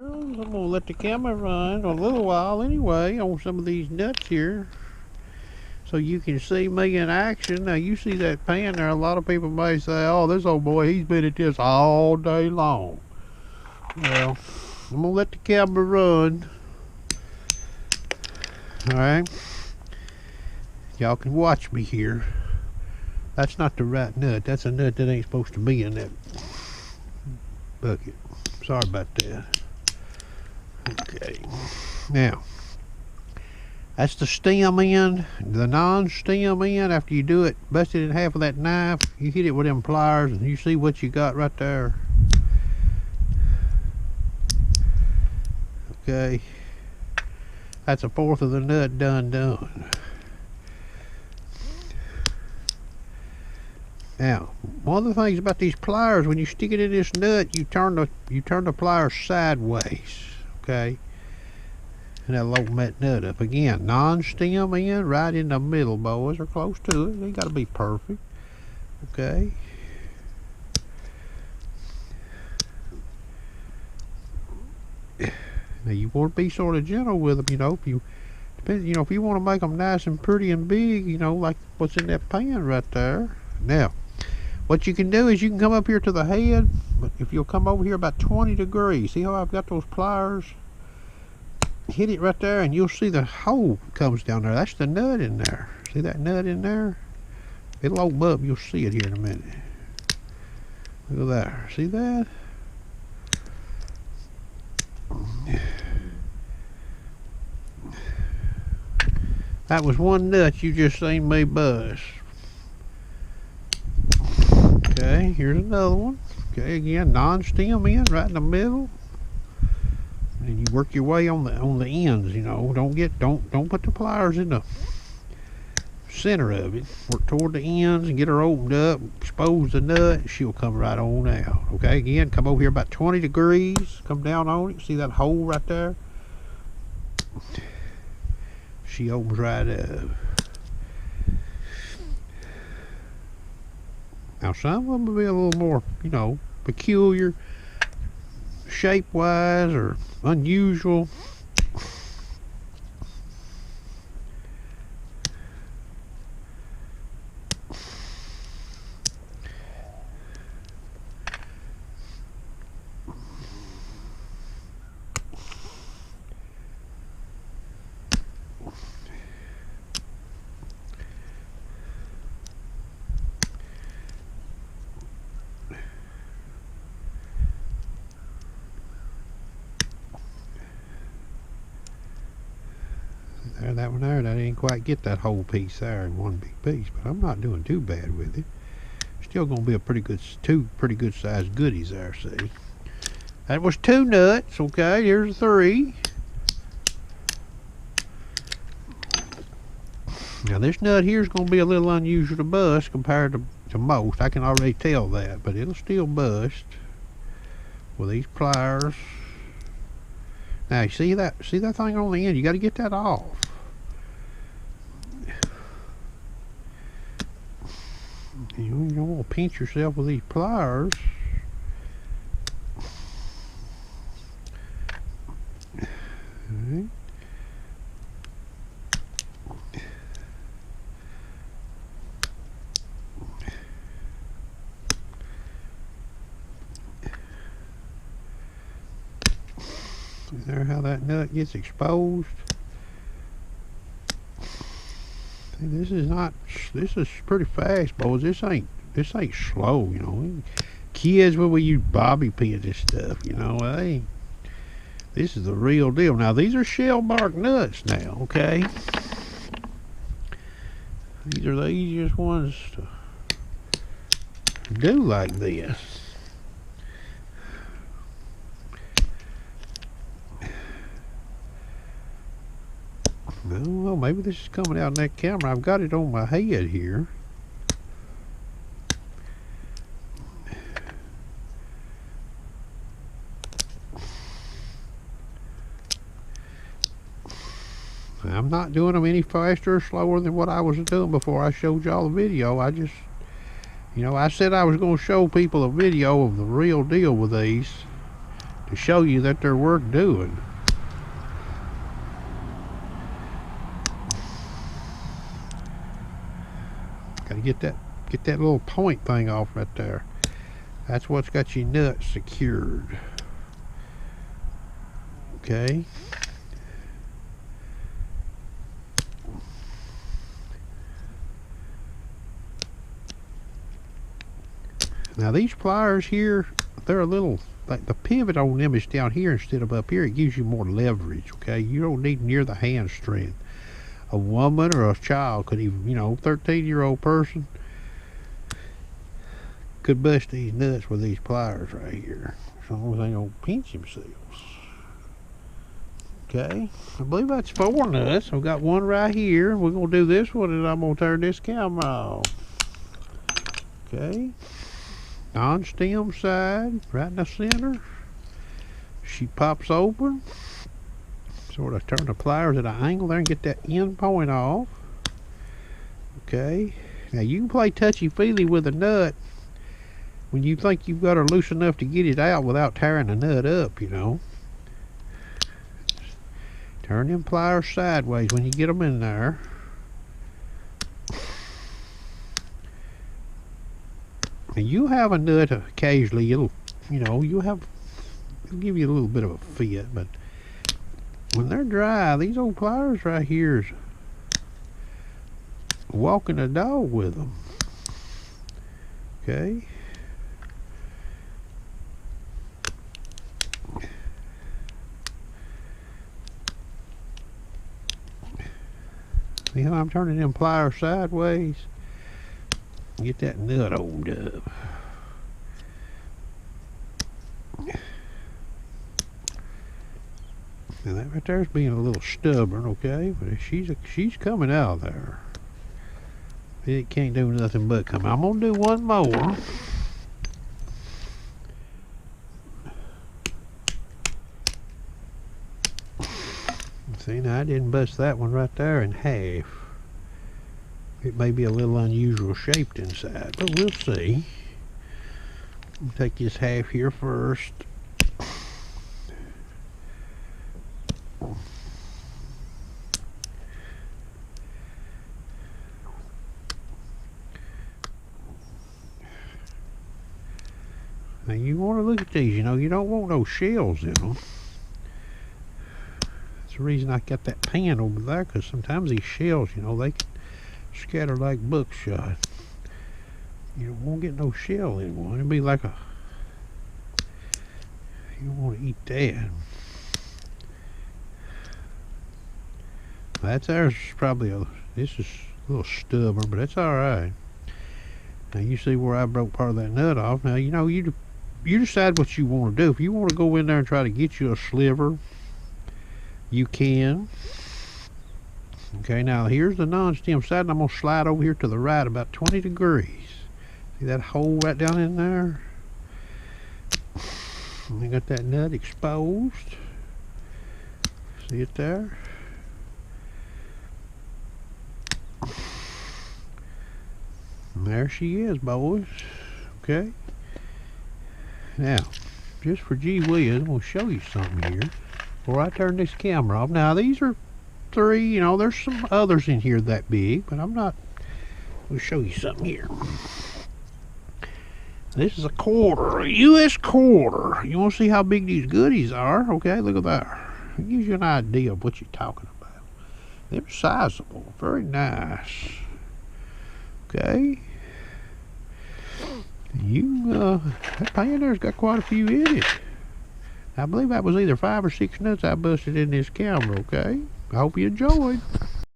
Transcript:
I'm gonna let the camera run a little while anyway on some of these nuts here, so you can see me in action. Now you see that pan there. A lot of people may say, "Oh, this old boy, he's been at this all day long." Well, I'm gonna let the camera run. All right, y'all can watch me here. That's not the right nut. That's a nut that ain't supposed to be in that bucket. Sorry about that. Okay, now that's the stem end. The non-stem end, after you do it, bust it in half with that knife, you hit it with them pliers and you see what you got right there. Okay, that's a fourth of the nut done. Now, one of the things about these pliers, when you stick it in this nut, you turn the pliers sideways. Okay, and that'll open that nut up. Again, non-stem end right in the middle, boys, or close to it. They got to be perfect. Okay. Now you want to be sort of gentle with them, you know. If you want to make them nice and pretty and big, you know, like what's in that pan right there. Now, what you can do is you can come up here to the head, but if you'll come over here about 20 degrees, see how I've got those pliers? Hit it right there and you'll see the hole comes down there. That's the nut in there. See that nut in there? It'll open up. You'll see it here in a minute. Look at there. See that? That was one nut you just seen me bust. Okay, here's another one. Okay, again, non-stem end right in the middle. And you work your way on the ends, you know. Don't put the pliers in the center of it. Work toward the ends and get her opened up, expose the nut, she'll come right on out. Okay, again, come over here about 20 degrees, come down on it, see that hole right there? She opens right up. Now some of them will be a little more, you know, peculiar, shape-wise or unusual. There, that one there, that didn't quite get that whole piece there in one big piece, but I'm not doing too bad with it. Still gonna be a two pretty good sized goodies there, see. That was 2 nuts, okay, here's 3. Now this nut here is gonna be a little unusual to bust compared to most. I can already tell that, but it'll still bust with these pliers. Now you see that thing on the end, you gotta get that off. You don't want to pinch yourself with these pliers. Right. There, how that nut gets exposed. This is pretty fast, boys. This ain't slow, you know. Kids, when we use bobby pins and stuff, you know, this is the real deal. Now these are shellbark nuts now, okay? These are the easiest ones to do like this. I don't know, maybe this is coming out in that camera. I've got it on my head here. I'm not doing them any faster or slower than what I was doing before I showed y'all the video. I just, you know, I said I was going to show people a video of the real deal with these to show you that they're worth doing. Gotta get that little point thing off right there. That's what's got your nut secured. Okay. Now these pliers here, they're a little, like the pivot on them is down here instead of up here. It gives you more leverage, okay? You don't need near the hand strength. A woman or a child could even, 13-year-old person could bust these nuts with these pliers right here, as long as they don't pinch themselves. Okay, I believe that's 4 nuts. I've got one right here. We're gonna do this one, and I'm gonna turn this camera off. Okay, non-stem side, right in the center. She pops open. Sort of turn the pliers at an angle there and get that end point off. Okay, now you can play touchy-feely with a nut when you think you've got her loose enough to get it out without tearing the nut up, Turn them pliers sideways when you get them in there. And you have a nut occasionally, it'll give you a little bit of a fit, but when they're dry, these old pliers right here is walking a dog with them. Okay. See how I'm turning them pliers sideways? Get that nut opened up. Now that right there's being a little stubborn, okay? But she's coming out there. It can't do nothing but come. I'm gonna do one more. See, now I didn't bust that one right there in half. It may be a little unusual shaped inside, but we'll see. I'll take this half here first. Now you want to look at these, you don't want no shells in them. That's the reason I got that pan over there, because sometimes these shells, they can scatter like buckshot. You won't get no shell in one. It'll be like a, you don't want to eat that. That's ours. Probably this is a little stubborn, but that's all right. Now you see where I broke part of that nut off. Now you decide what you want to do. If you want to go in there and try to get you a sliver, you can. Okay, now here's the non-stem side, and I'm going to slide over here to the right about 20 degrees. See that hole right down in there? And I got that nut exposed. See it there? And there she is, boys. Okay. Now, just for gee whiz, I'm going to show you something here before I turn this camera off. Now, these are 3, there's some others in here that big, but I'm not. We'll show you something here. This is a quarter, a U.S. quarter. You want to see how big these goodies are? Okay, look at that. It gives you an idea of what you're talking about. They're sizable, very nice. Okay. That pan there's got quite a few in it. I believe that was either 5 or 6 nuts I busted in this camera, okay? I hope you enjoyed.